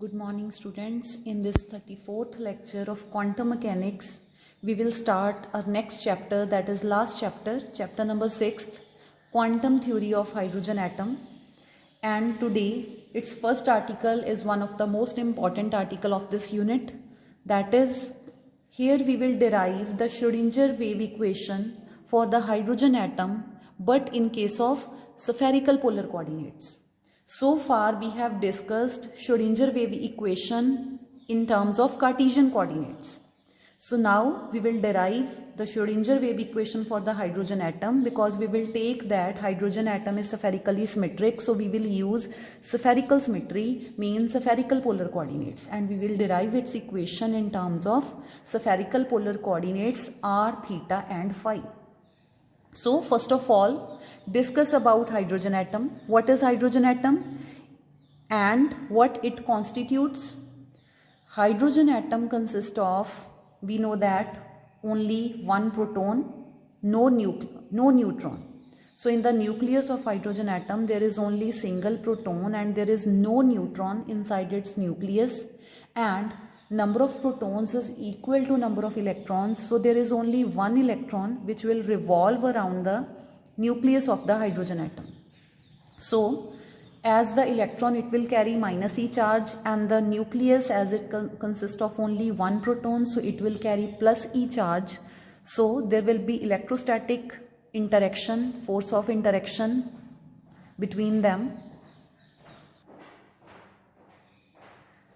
Good morning students. In this 34th lecture of quantum mechanics, we will start our next chapter, that is last chapter, chapter number 6, quantum theory of hydrogen atom. And today its first article is one of the most important article of this unit. That is, here we will derive the Schrödinger wave equation for the hydrogen atom, but in case of spherical polar coordinates. So far we have discussed Schrödinger wave equation in terms of Cartesian coordinates. So now we will derive the Schrödinger wave equation for the hydrogen atom, because we will take that hydrogen atom is spherically symmetric. So we will use spherical symmetry, means spherical polar coordinates, and we will derive its equation in terms of spherical polar coordinates r, theta and phi. So first of all, discuss about hydrogen atom. What is hydrogen atom and what it constitutes? Hydrogen atom consists of, we know that, only one proton, no neutron. So in the nucleus of hydrogen atom there is only single proton and there is no neutron inside its nucleus, and number of protons is equal to number of electrons. So there is only one electron which will revolve around the nucleus of the hydrogen atom. So as the electron, it will carry minus e charge, and the nucleus, as it consists of only one proton, so it will carry plus e charge. So there will be electrostatic interaction, force of interaction between them.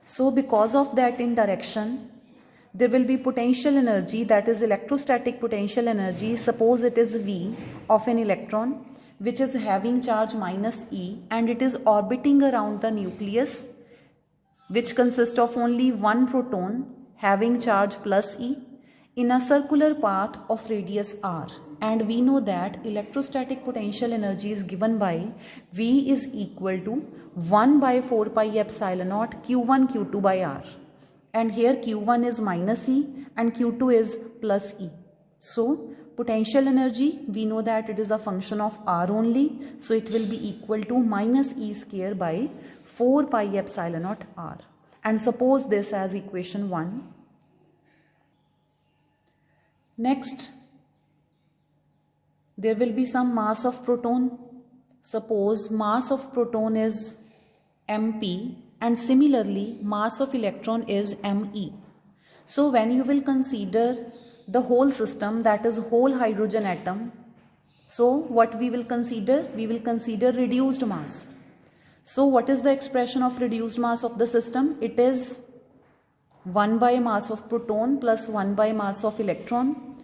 So because of that interaction, there will be potential energy, that is electrostatic potential energy. Suppose it is V of an electron which is having charge minus E, and it is orbiting around the nucleus which consists of only one proton having charge plus E in a circular path of radius r. And we know that electrostatic potential energy is given by V is equal to 1 by 4 pi epsilon naught Q1 Q2 by R. And here Q1 is minus E and Q2 is plus E. So potential energy, we know that it is a function of R only. So it will be equal to minus E square by 4 pi epsilon naught R. And suppose this as equation 1. Next, there will be some mass of proton. Suppose mass of proton is mp, and similarly mass of electron is me. So when you will consider the whole system, that is whole hydrogen atom, so what we will consider? We will consider reduced mass. So what is the expression of reduced mass of the system? It is 1 by mass of proton plus 1 by mass of electron.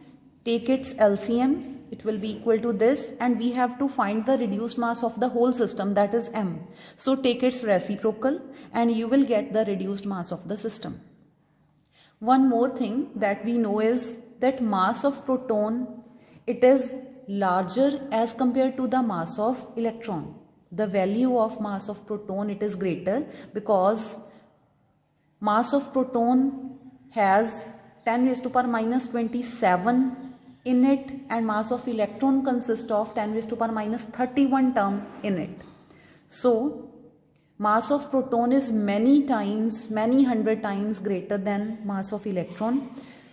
Take its LCM, it will be equal to this, and we have to find the reduced mass of the whole system, that is m. So take its reciprocal and you will get the reduced mass of the system. One more thing that we know is that mass of proton, it is larger as compared to the mass of electron. The value of mass of proton, it is greater, because mass of proton has 10 raised to power minus 27 in it, and mass of electron consists of 10 raised to power minus 31 term in it. So mass of proton is many hundred times greater than mass of electron.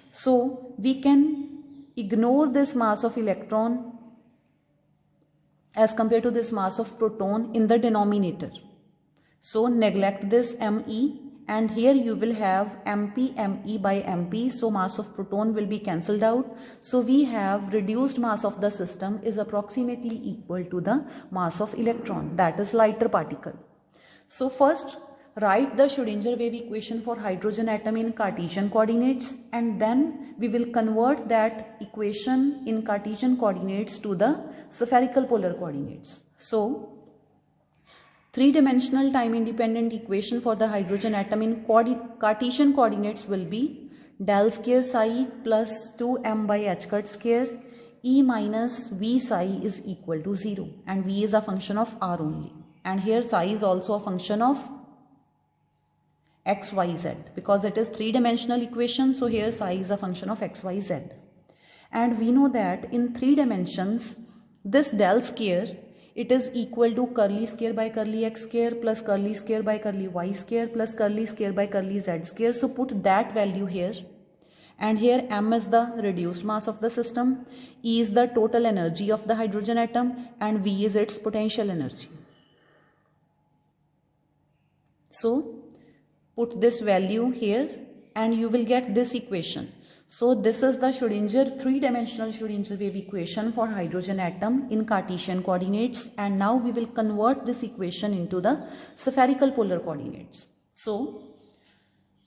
So we can ignore this mass of electron as compared to this mass of proton in the denominator. So neglect this me, and here you will have mp me by mp, so mass of proton will be cancelled out. So we have reduced mass of the system is approximately equal to the mass of electron, that is lighter particle. So first write the Schrödinger wave equation for hydrogen atom in Cartesian coordinates, and then we will convert that equation in Cartesian coordinates to the spherical polar coordinates. So three-dimensional time-independent equation for the hydrogen atom in Cartesian coordinates will be del square psi plus 2m by h cut square E minus V psi is equal to 0, and V is a function of R only. And here psi is also a function of x, y, z, because it is three-dimensional equation. So here psi is a function of x, y, z. And we know that in 3 dimensions, this del square, it is equal to curly square by curly x square plus curly square by curly y square plus curly square by curly z square. So put that value here. And here m is the reduced mass of the system, E is the total energy of the hydrogen atom, and V is its potential energy. So put this value here and you will get this equation. So this is the Schrödinger three-dimensional Schrödinger wave equation for hydrogen atom in Cartesian coordinates, and now we will convert this equation into the spherical polar coordinates. So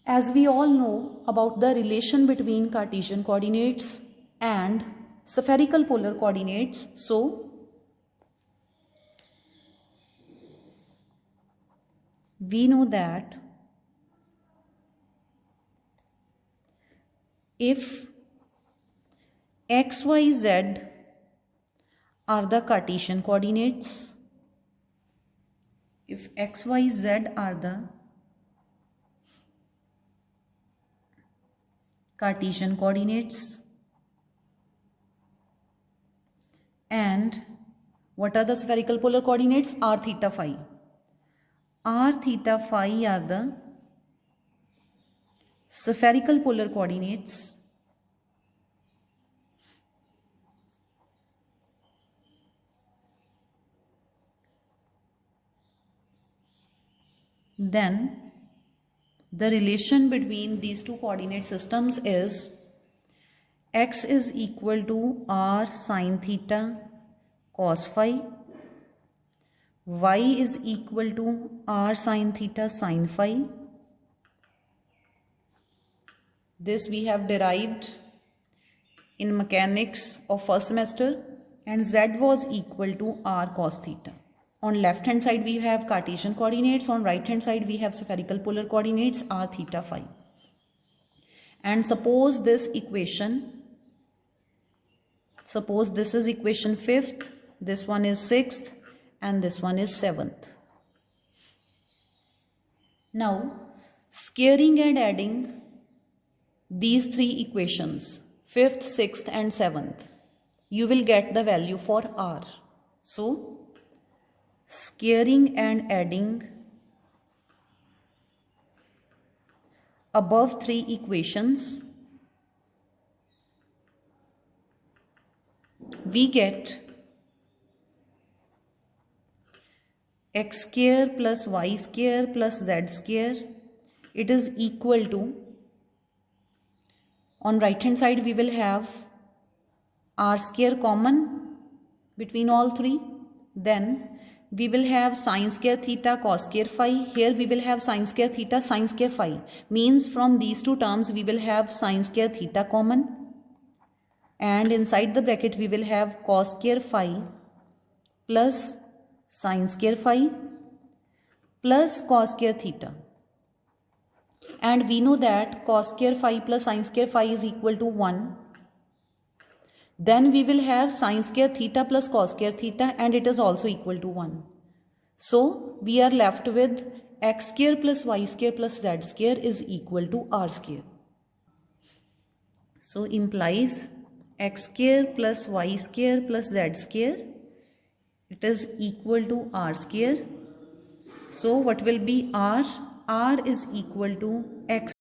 as we all know about the relation between Cartesian coordinates and spherical polar coordinates, so we know that if x, y, z are the Cartesian coordinates, if x, y, z are the Cartesian coordinates, and what are the spherical polar coordinates? R, theta, phi. R, theta, phi are the spherical polar coordinates, then the relation between these two coordinate systems is x is equal to r sine theta cos phi, y is equal to r sine theta sine phi. This we have derived in mechanics of first semester, and z was equal to r cos theta. On left hand side we have Cartesian coordinates, on right hand side we have spherical polar coordinates r theta phi. And suppose this equation, suppose this is equation 5th, this one is 6th, and this one is 7th. Now squaring and adding these three equations, 5th, 6th and 7th, you will get the value for r. So squaring and adding above three equations, we get x square plus y square plus z square. It is equal to, on right hand side we will have r square common between all three, then we will have sine square theta cos square phi. Here we will have sine square theta sine square phi, means from these two terms we will have sine square theta common, and inside the bracket we will have cos square phi plus sine square phi plus cos square theta. And we know that cos square phi plus sine square phi is equal to 1. Then we will have sine square theta plus cos square theta, and it is also equal to 1. So we are left with x square plus y square plus z square is equal to r square. So implies x square plus y square plus z square, it is equal to r square. So what will be r? R is equal to x